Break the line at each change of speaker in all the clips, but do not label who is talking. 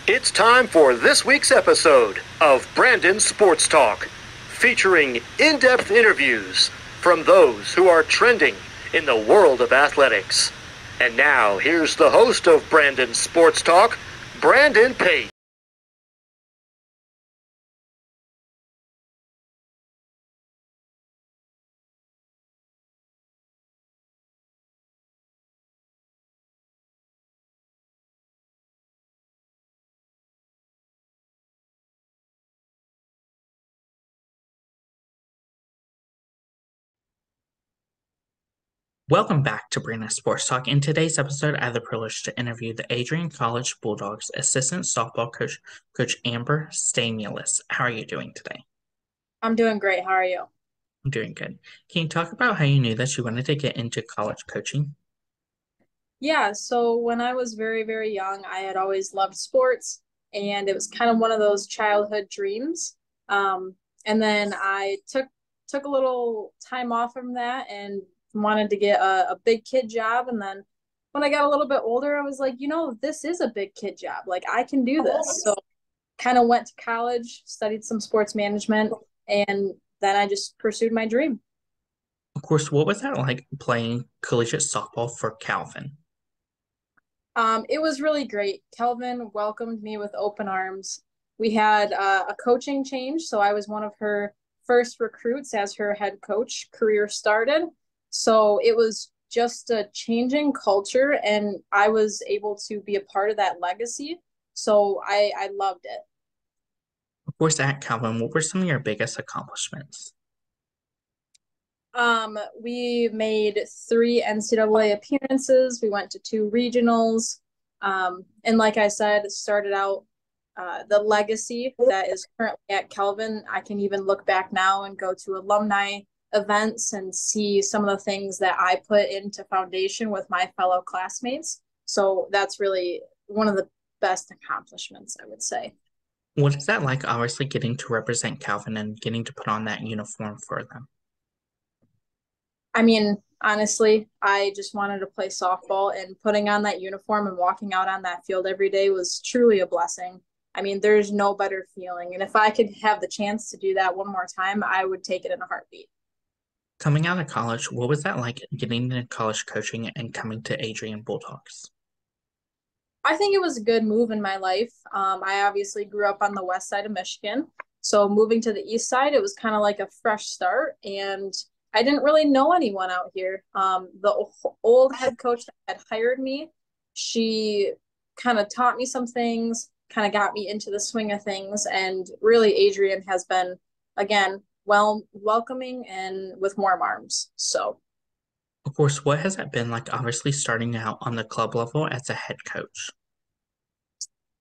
It's time for this week's episode of Brandon Sports Talk, featuring in-depth interviews from those who are trending in the world of athletics. And now, here's the host of Brandon Sports Talk, Brandon Pate.
Welcome back to Brandon Sports Talk. In today's episode, I have the privilege to interview the Adrian College Bulldogs assistant softball coach, Coach Amber Staniulis. How are you doing today?
I'm doing great. How are you?
I'm doing good. Can you talk about how you knew that you wanted to get into college coaching?
Yeah, so when I was very, very young, I had always loved sports, and it was kind of one of those childhood dreams. And then I took a little time off from that and wanted to get a big kid job. And then when I got a little bit older, I was like, this is a big kid job. Like I can do this. So kind of went to college, studied some sports management, and then I just pursued my dream.
Of course, what was that like playing collegiate softball for Calvin?
It was really great. Kelvin welcomed me with open arms. We had a coaching change, so I was one of her first recruits as her head coach career started. So it was just a changing culture, and I was able to be a part of that legacy. So I loved it.
Of course, at Calvin, what were some of your biggest accomplishments?
We made three NCAA appearances. We went to two regionals. And like I said, started out the legacy that is currently at Kelvin. I can even look back now and go to alumni events and see some of the things that I put into foundation with my fellow classmates. So that's really one of the best accomplishments, I would say.
What is that like, obviously, getting to represent Calvin and getting to put on that uniform for them?
I mean, honestly, I just wanted to play softball, and putting on that uniform and walking out on that field every day was truly a blessing. I mean, there's no better feeling. And if I could have the chance to do that one more time, I would take it in a heartbeat.
Coming out of college, what was that like getting into college coaching and coming to Adrian Bulldogs?
I think it was a good move in my life. I obviously grew up on the west side of Michigan. So moving to the east side, it was kind of like a fresh start. And I didn't really know anyone out here. The old head coach that had hired me, she kind of taught me some things, kind of got me into the swing of things. And really, Adrian has been, again, welcoming and with warm arms. So
Of course, what has that been like, obviously, starting out on the club level as a head coach?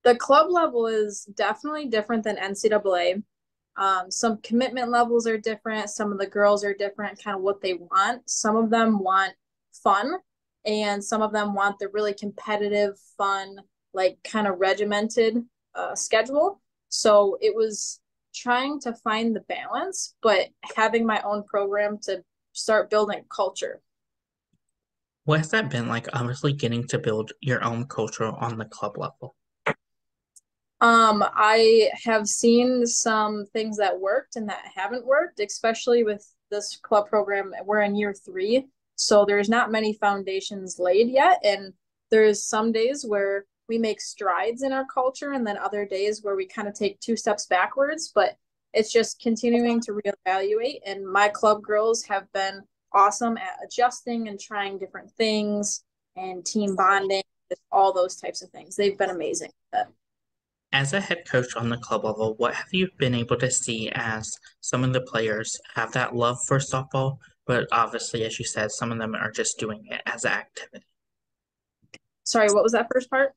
the club level is definitely different than NCAA. Some commitment levels are different. Some of the girls are different, kind of what they want. Some of them want fun, and some of them want the really competitive, fun, like kind of regimented schedule. So it was trying to find the balance, but having my own program to start building culture.
What has that been like, obviously, getting to build your own culture on the club level?
I have seen some things that worked and that haven't worked, especially with this club program. We're in year three, so there's not many foundations laid yet. And there's some days where we make strides in our culture, and then other days where we kind of take two steps backwards. But it's just continuing to reevaluate. And my club girls have been awesome at adjusting and trying different things and team bonding, all those types of things. They've been amazing at it.
As a head coach on the club level, what have you been able to see as some of the players have that love for softball, but obviously, as you said, some of them are just doing it as an activity?
Sorry, what was that first part?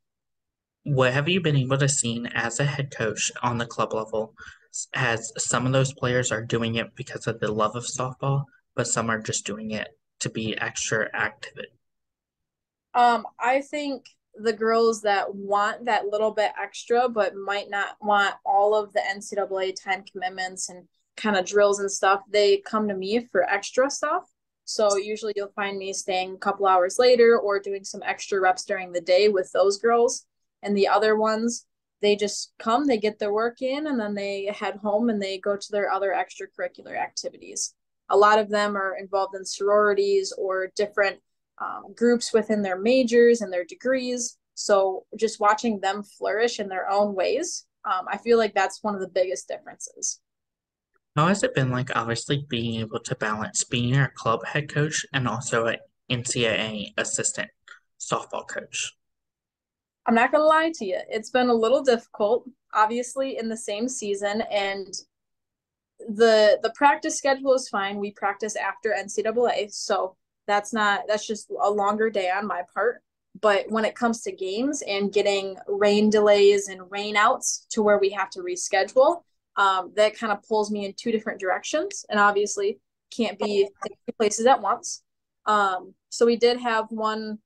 What have you been able to see as a head coach on the club level as some of those players are doing it because of the love of softball, but some are just doing it to be extra active?
I think the girls that want that little bit extra, but might not want all of the NCAA time commitments and kind of drills and stuff, they come to me for extra stuff. So usually you'll find me staying a couple hours later or doing some extra reps during the day with those girls. And the other ones, they just come, they get their work in, and then they head home and they go to their other extracurricular activities. A lot of them are involved in sororities or different groups within their majors and their degrees. So just watching them flourish in their own ways, I feel like that's one of the biggest differences.
How has it been like obviously being able to balance being a club head coach and also an NCAA assistant softball coach?
I'm not going to lie to you. It's been a little difficult, obviously, in the same season. And the practice schedule is fine. We practice after NCAA. So that's just a longer day on my part. But when it comes to games and getting rain delays and rain outs to where we have to reschedule, that kind of pulls me in two different directions. And obviously can't be in two places at once. So we did have one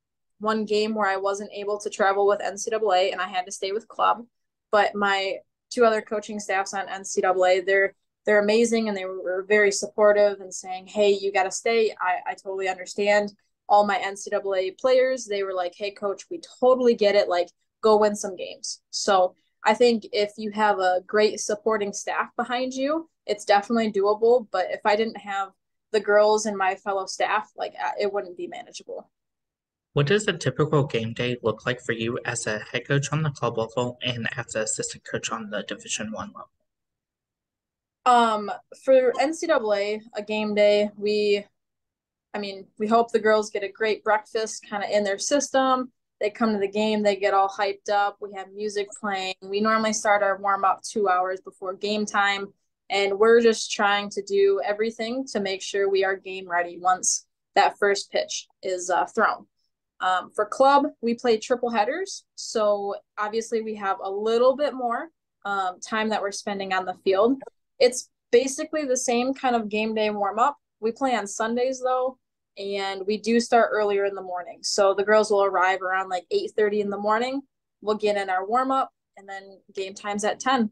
game where I wasn't able to travel with NCAA and I had to stay with club. But my two other coaching staffs on NCAA, they're amazing and they were very supportive and saying, hey, you got to stay. I totally understand. All my NCAA players, they were like, hey, coach, we totally get it. Like, go win some games. So I think if you have a great supporting staff behind you, it's definitely doable. But if I didn't have the girls and my fellow staff, like it wouldn't be manageable.
What does a typical game day look like for you as a head coach on the club level and as an assistant coach on the Division I level?
For NCAA, a game day, we hope the girls get a great breakfast kind of in their system. They come to the game, they get all hyped up. We have music playing. We normally start our warm up 2 hours before game time. And we're just trying to do everything to make sure we are game ready once that first pitch is thrown. For club, we play triple headers. So obviously we have a little bit more time that we're spending on the field. It's basically the same kind of game day warm up. We play on Sundays though, and we do start earlier in the morning. So the girls will arrive around like 8:30 in the morning. We'll get in our warm up and then game time's at 10.
Of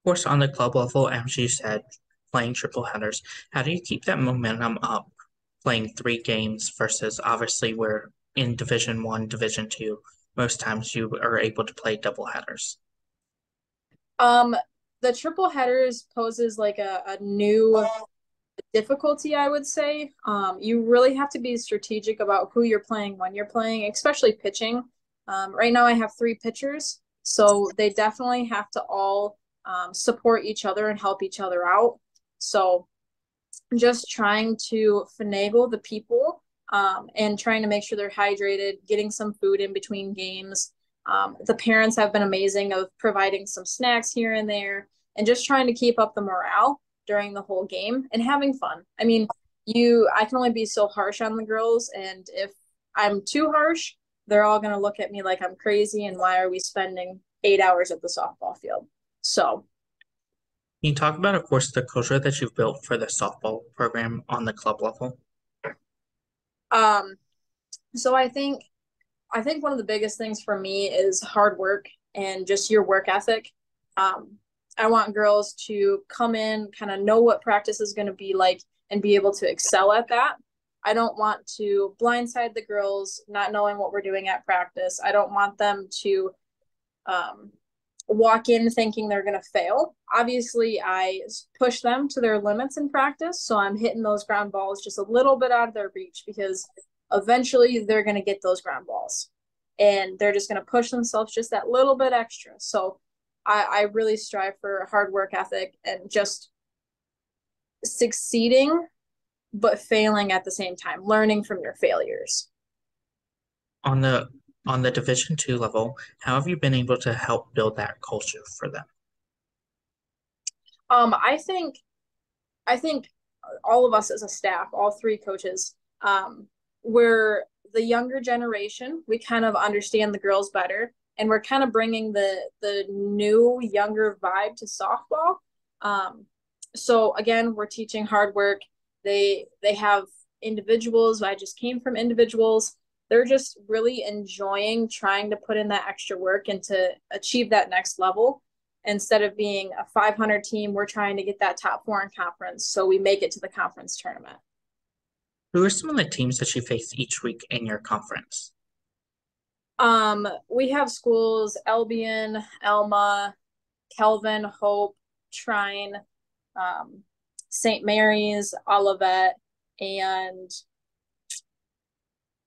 course, on the club level, as you said, playing triple headers, how do you keep that momentum up playing 3 games versus obviously we're in Division I, Division II, most times you are able to play double headers?
The triple headers poses like a new difficulty, I would say. You really have to be strategic about who you're playing when you're playing, especially pitching. Right now I have 3 pitchers, so they definitely have to all support each other and help each other out. So just trying to finagle the people and trying to make sure they're hydrated, getting some food in between games. The parents have been amazing of providing some snacks here and there and just trying to keep up the morale during the whole game and having fun. I mean, I can only be so harsh on the girls, and if I'm too harsh, they're all going to look at me like I'm crazy and why are we spending 8 hours at the softball field? So
Can you talk about, of course, the culture that you've built for the softball program on the club level?
um so I think one of the biggest things for me is hard work and just your work ethic. I want girls to come in, kind of know what practice is going to be like and be able to excel at that. I don't want to blindside the girls not knowing what we're doing at practice. I don't want them to um, walk in thinking they're going to fail. Obviously, I push them to their limits in practice. So I'm hitting those ground balls just a little bit out of their reach because eventually they're going to get those ground balls and they're just going to push themselves just that little bit extra. So I really strive for hard work ethic and just succeeding, but failing at the same time, learning from your failures.
On the Division II level, how have you been able to help build that culture for them?
I think all of us as a staff, all 3 coaches, we're the younger generation. We kind of understand the girls better, and we're kind of bringing the new, younger vibe to softball. So again, we're teaching hard work. They have individuals. I just came from individuals. They're just really enjoying trying to put in that extra work and to achieve that next level. Instead of being a 500 team, we're trying to get that top 4 in conference so we make it to the conference tournament.
Who are some of the teams that you face each week in your conference?
We have schools, Albion, Alma, Kelvin, Hope, Trine, um, St. Mary's, Olivet, and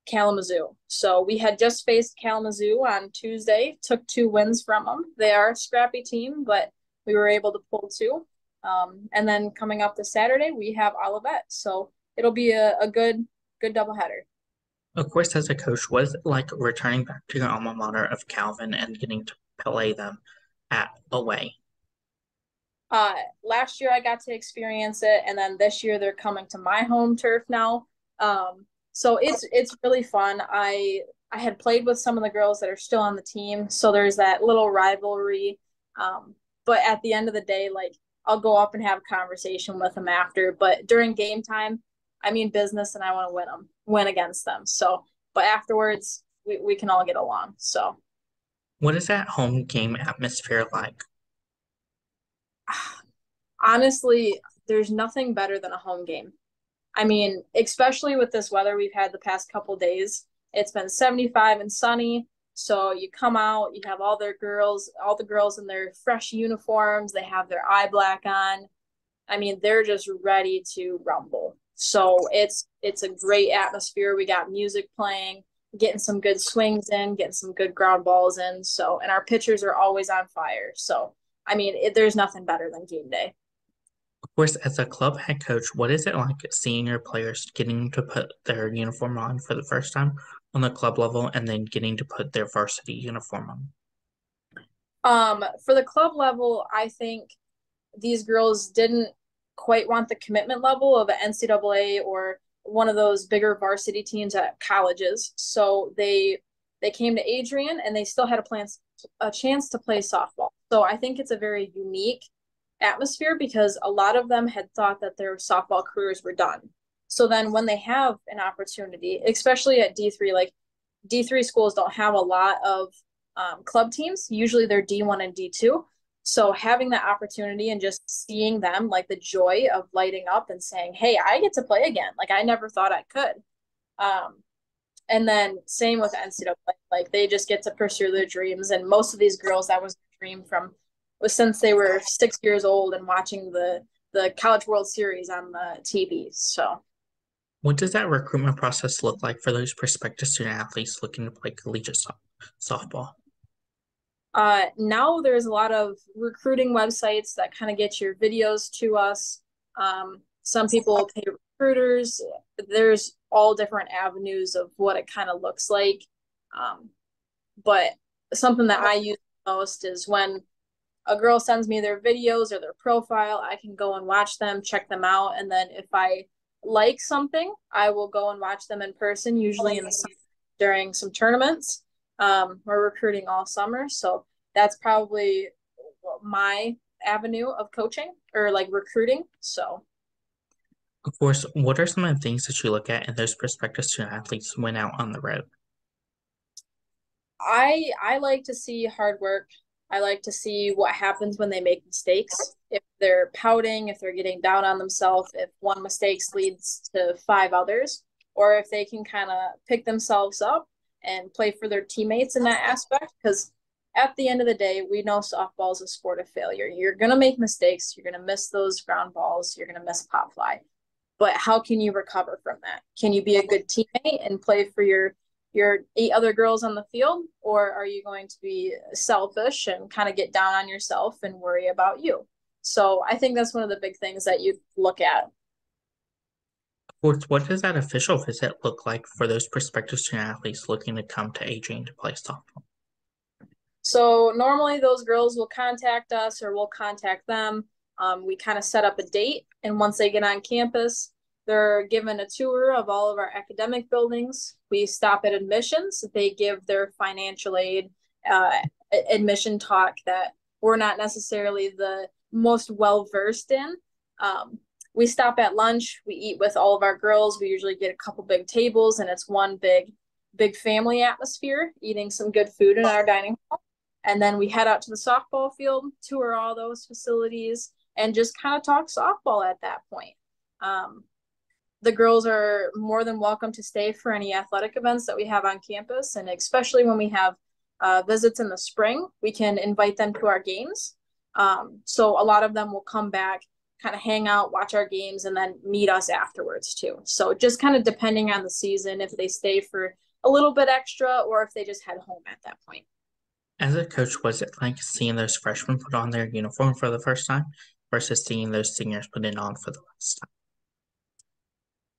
Kalamazoo. So we had just faced Kalamazoo on Tuesday, took 2 wins from them. They are a scrappy team, but we were able to pull two. And then coming up this Saturday, we have Olivet. So it'll be a good doubleheader.
Of course, as a coach, what is it like returning back to your alma mater of Calvin and getting to play them at away?
Last year I got to experience it, and then this year they're coming to my home turf now. So it's really fun. I had played with some of the girls that are still on the team, so there's that little rivalry. But at the end of the day, like I'll go up and have a conversation with them after. But during game time, I mean business, and I want to win against them. So, but afterwards, we can all get along. So,
What is that home game atmosphere like?
honestly, there's nothing better than a home game. I mean, especially with this weather we've had the past couple days, it's been 75 and sunny. So you come out, you have all the girls in their fresh uniforms, they have their eye black on. I mean, they're just ready to rumble. So it's a great atmosphere. We got music playing, getting some good swings in, getting some good ground balls in. So, and our pitchers are always on fire. So, I mean, there's nothing better than game day.
Of course, as a club head coach, what is it like seeing your players getting to put their uniform on for the first time on the club level and then getting to put their varsity uniform on?
For the club level, I think these girls didn't quite want the commitment level of an NCAA or one of those bigger varsity teams at colleges. So they came to Adrian and they still had a chance to play softball. So I think it's a very unique atmosphere because a lot of them had thought that their softball careers were done. So then when they have an opportunity, especially at D3, like D3 schools don't have a lot of club teams. Usually they're D1 and D2. So having that opportunity and just seeing them, like the joy of lighting up and saying, hey, I get to play again. Like I never thought I could. Um, and then same with NCAA, like they just get to pursue their dreams. And most of these girls, that was their dream was since they were 6 years old and watching the College World Series on the TV. So
What does that recruitment process look like for those prospective student athletes looking to play collegiate softball?
now there's a lot of recruiting websites that kind of get your videos to us. Some people pay recruiters. There's all different avenues of what it kind of looks like. But something that I use most is when a girl sends me their videos or their profile, I can go and watch them, check them out. And then if I like something, I will go and watch them in person, usually in the summer during some tournaments. We're recruiting all summer. So that's probably my avenue of coaching or like recruiting. So
Of course, what are some of the things that you look at in those prospective student athletes went out on the road?
I like to see hard work. I like to see what happens when they make mistakes. If they're pouting, if they're getting down on themselves, if one mistake leads to five others, or if they can kind of pick themselves up and play for their teammates in that aspect. Because at the end of the day, we know softball is a sport of failure. You're going to make mistakes. You're going to miss those ground balls. You're going to miss pop fly. But how can you recover from that? Can you be a good teammate and play for your 8 other girls on the field, or are you going to be selfish and kind of get down on yourself and worry about you? So I think that's one of the big things that you look at.
Of course, what does that official visit look like for those prospective student athletes looking to come to Adrian to play softball?
So normally those girls will contact us or we'll contact them. We kind of set up a date, and once they get on campus, they're given a tour of all of our academic buildings. We stop at admissions. They give their financial aid admission talk that we're not necessarily the most well versed in. We stop at lunch. We eat with all of our girls. We usually get a couple big tables, and it's one big family atmosphere, eating some good food in our dining hall. And then we head out to the softball field, tour all those facilities, and just kind of talk softball at that point. the girls are more than welcome to stay for any athletic events that we have on campus. And especially when we have visits in the spring, we can invite them to our games. So a lot of them will come back, kind of hang out, watch our games, and then meet us afterwards too. So just kind of depending on the season, if they stay for a little bit extra or if they just head home at that point.
As a coach, was it like seeing those freshmen put on their uniform for the first time versus seeing those seniors put it on for the last time?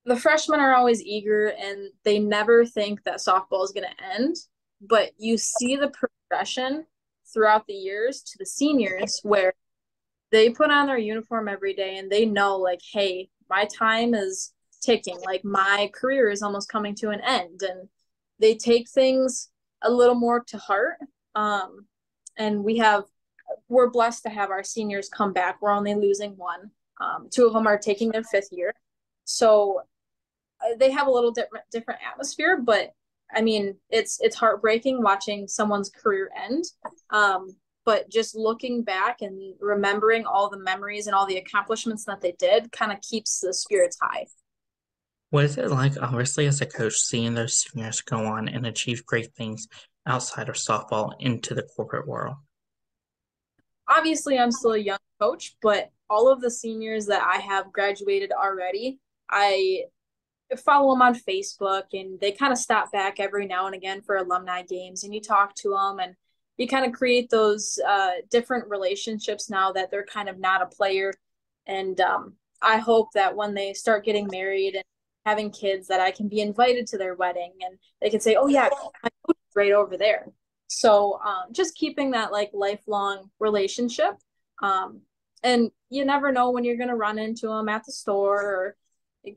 The freshmen are always eager and they never think that softball is going to end, but you see the progression throughout the years to the seniors where they put on their uniform every day and they know, like, hey, my time is ticking, like my career is almost coming to an end, and they take things a little more to heart. And we're blessed to have our seniors come back. We're only losing one. Two of them are taking their 5th year, so they have a little different atmosphere, but I mean, it's heartbreaking watching someone's career end. But just looking back and remembering all the memories and all the accomplishments that they did kind of keeps the spirits high.
What is it like, obviously, as a coach, seeing those seniors go on and achieve great things outside of softball into the corporate world?
Obviously, I'm still a young coach, but all of the seniors that I have graduated already, I follow them on Facebook, and they kind of stop back every now and again for alumni games, and you talk to them and you kind of create those different relationships now that they're kind of not a player. And I hope that when they start getting married and having kids, that I can be invited to their wedding and they can say, oh yeah, my coach is right over there. So just keeping that like lifelong relationship. And you never know when you're going to run into them at the store or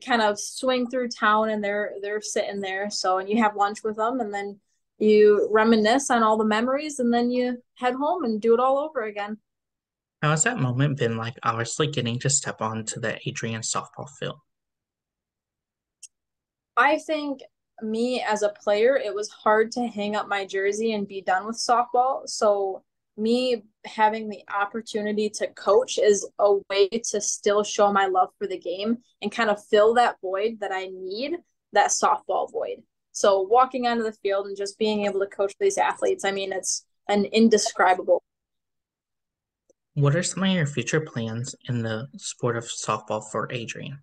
kind of swing through town and they're sitting there. So, and you have lunch with them and then you reminisce on all the memories and then you head home and do it all over again.
How has that moment been like, obviously, getting to step onto the Adrian softball field?
I think me as a player, it was hard to hang up my jersey and be done with softball. So me having the opportunity to coach is a way to still show my love for the game and kind of fill that void that I need, that softball void. So walking onto the field and just being able to coach these athletes, I mean, it's an indescribable.
What are some of your future plans in the sport of softball for Adrian?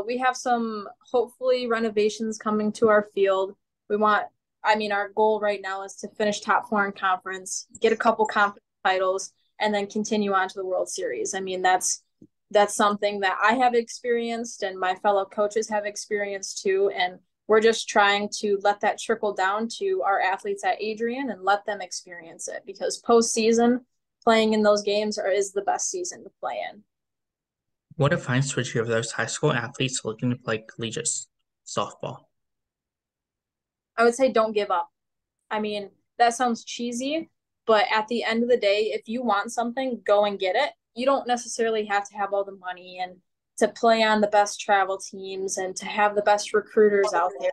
We have some hopefully renovations coming to our field. Our goal right now is to finish top 4 in conference, get a couple conference titles, and then continue on to the World Series. I mean, that's something that I have experienced and my fellow coaches have experienced too. And we're just trying to let that trickle down to our athletes at Adrian and let them experience it, because postseason playing in those games is the best season to play in.
What advice would you give those high school athletes looking to play collegiate softball?
I would say don't give up. I mean, that sounds cheesy, but at the end of the day, if you want something, go and get it. You don't necessarily have to have all the money and to play on the best travel teams and to have the best recruiters out there.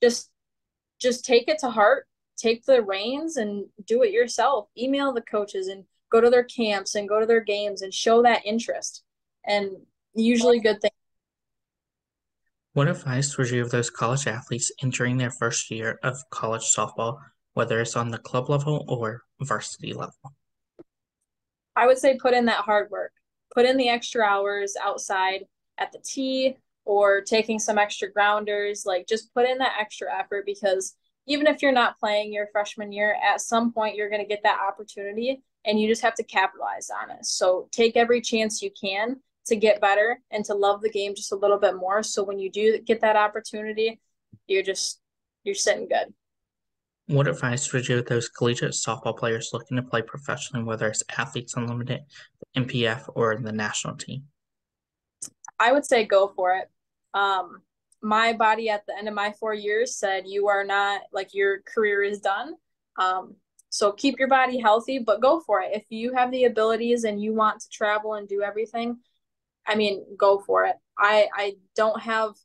Just take it to heart, take the reins and do it yourself. Email the coaches and go to their camps and go to their games and show that interest. And usually good things.
What advice would you give those college athletes entering their first year of college softball, whether it's on the club level or varsity level?
I would say put in that hard work. Put in the extra hours outside at the tee or taking some extra grounders. Like, just put in that extra effort, because even if you're not playing your freshman year, at some point you're going to get that opportunity and you just have to capitalize on it. So take every chance you can to get better and to love the game just a little bit more. So when you do get that opportunity, you're sitting good.
What advice would you give those collegiate softball players looking to play professionally, whether it's Athletes Unlimited, the MPF, or the national team?
I would say go for it. My body at the end of my 4 years said you are not, like, your career is done. So keep your body healthy, but go for it. If you have the abilities and you want to travel and do everything, I mean, go for it. I don't have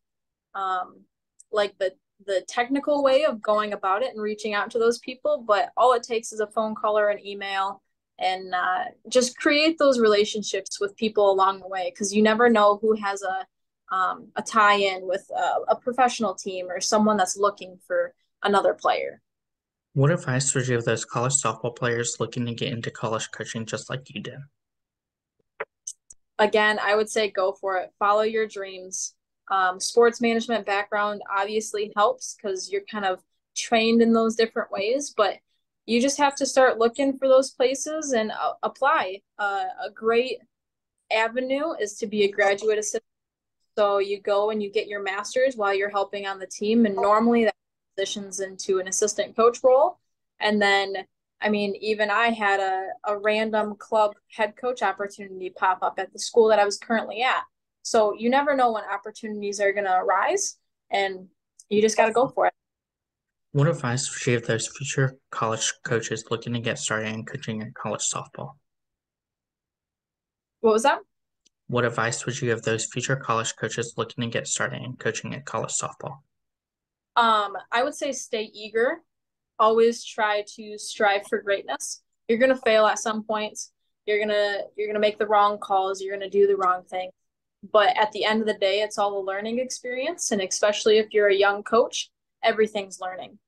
like the technical way of going about it and reaching out to those people, but all it takes is a phone call or an email, and just create those relationships with people along the way, because you never know who has a tie-in with a professional team or someone that's looking for another player.
What advice would you give those college softball players looking to get into college coaching just like you did?
Again, I would say go for it. Follow your dreams. Sports management background obviously helps because you're kind of trained in those different ways, but you just have to start looking for those places and apply. A great avenue is to be a graduate assistant. So you go and you get your master's while you're helping on the team, and normally that transitions into an assistant coach role. And then, I mean, even I had a random club head coach opportunity pop up at the school that I was currently at. So you never know when opportunities are going to arise, and you just got to go for it.
What advice would you give those future college coaches looking to get started in coaching in college softball?
What was that?
What advice would you give those future college coaches looking to get started in coaching in college softball?
I would say stay eager. Always try to strive for greatness. You're gonna fail at some points. You're gonna make the wrong calls. You're gonna do the wrong thing. But at the end of the day, it's all a learning experience, and especially if you're a young coach, everything's learning.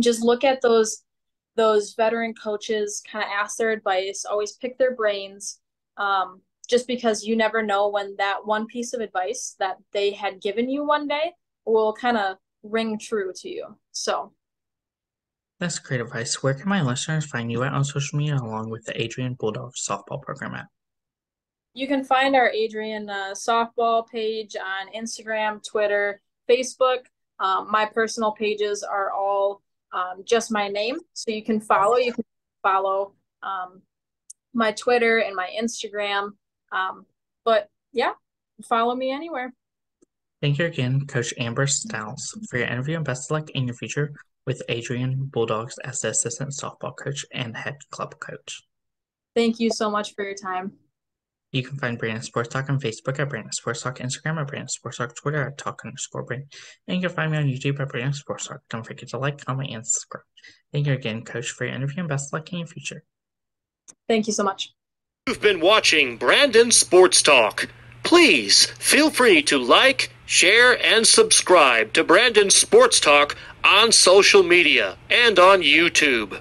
Just look at those veteran coaches, kind of ask their advice, always pick their brains. Just because you never know when that one piece of advice that they had given you one day will kind of ring true to you. So
That's great advice. Where can my listeners find you at on social media along with the Adrian Bulldogs softball program at?
you can find our Adrian softball page on Instagram, Twitter, Facebook. My personal pages are all just my name. So you can follow my Twitter and my Instagram. But yeah, follow me anywhere.
Thank you again, Coach Amber Staniulis, for your interview and best of luck in your future with Adrian Bulldogs as the assistant softball coach and head club coach.
Thank you so much for your time.
You can find Brandon Sports Talk on Facebook at Brandon Sports Talk, Instagram at Brandon Sports Talk, Twitter at Talk_Brandon, and you can find me on YouTube at Brandon Sports Talk. Don't forget to like, comment, and subscribe. Thank you again, Coach, for your interview and best of luck in your future.
Thank you so much.
You've been watching Brandon Sports Talk. Please feel free to like, share, and subscribe to Brandon Sports Talk on social media and on YouTube.